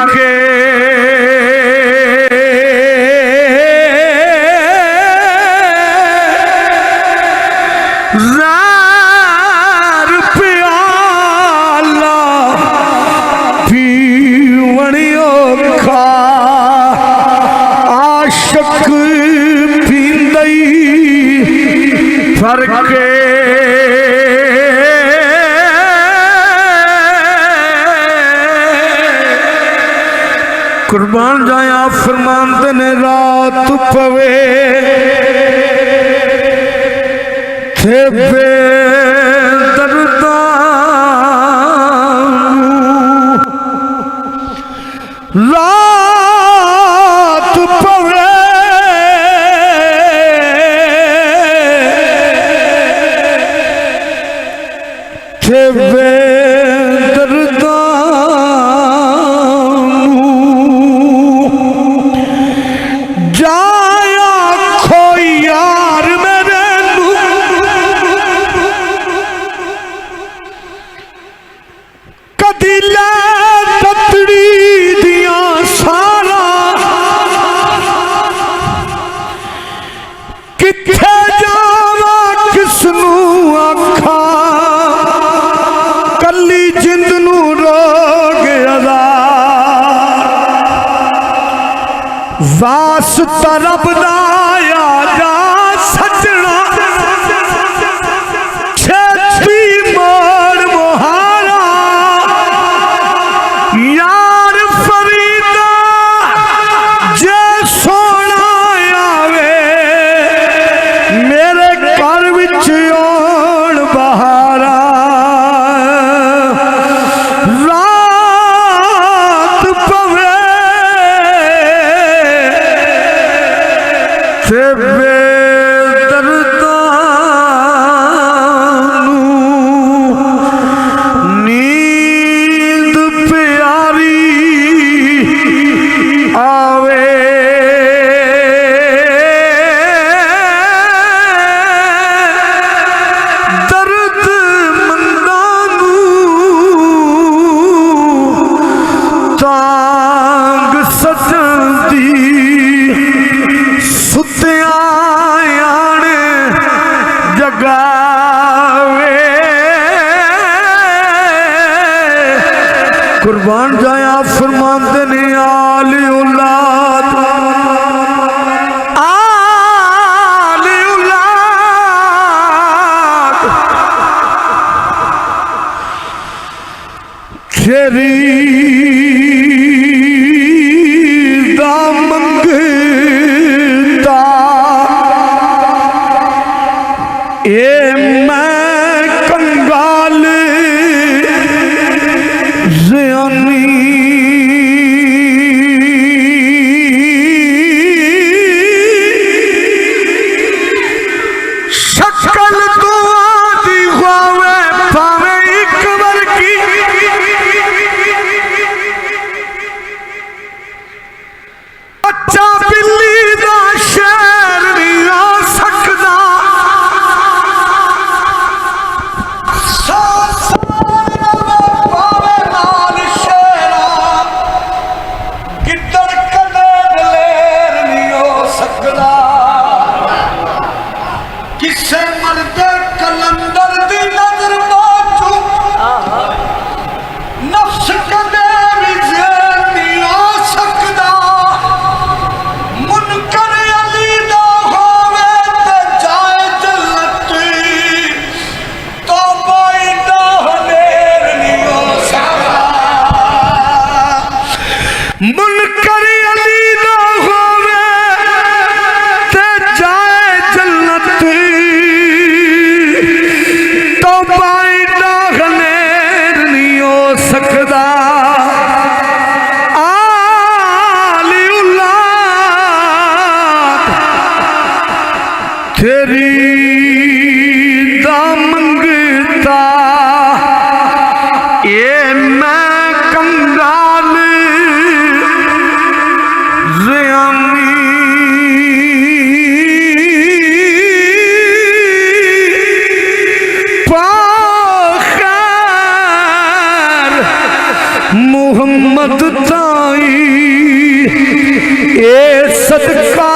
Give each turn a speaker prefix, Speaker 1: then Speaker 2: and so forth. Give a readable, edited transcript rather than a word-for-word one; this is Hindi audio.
Speaker 1: के ज़ार प्याला पीवणियो खा आशक पींदई फरके कुर्बान जाया फरमाते ने रात पवे थे बेदर्दा रात पवे थे बेदर्दा जाया खोई यार मेरे कदी ले ततड़ी दिया सारा किथे जावा किसनू आखा कली जिंद नू रोग अदा वास्ता रब दा आजा सजना छेती मोड़ मुहारा यार फरीदा जे सोना आवे मेरे घर विच आउण बहारा रात पवे थे बेदर्दा नींद प्यारी आवे दर्द मंदानू तांग सजदी सुत्या आने जगावे कुर्बान जाया फरमाते ने आली औलाद तेरी दामंगता ए मैं कंगाल ज़ियानी शक्ल तो आदि ख्वावे पावे एक वर्गी बच्चा बिल्ली दा शेर नहीं आ सकदा पावे नाल शेरा गिद्दड़ कदे दलेर नहीं हो सकदा किसे मर्द कलंदर दी नजर बाजू नफ्स कदे भी ज़ेर नहीं हो सकदा मुनकर अली दा होवे ते जाए जन्नत तौबा इंदा हनेर नहीं हो सकदा मुनकर अली दा होवे ते जाए जन्नत तौबा इंदा हनेर नहीं हो सकदा आली औलाद तेरी दामंगता ये मैं कंगाल ज़ियानी पाखैर
Speaker 2: मुहम्मद ताई ए सदका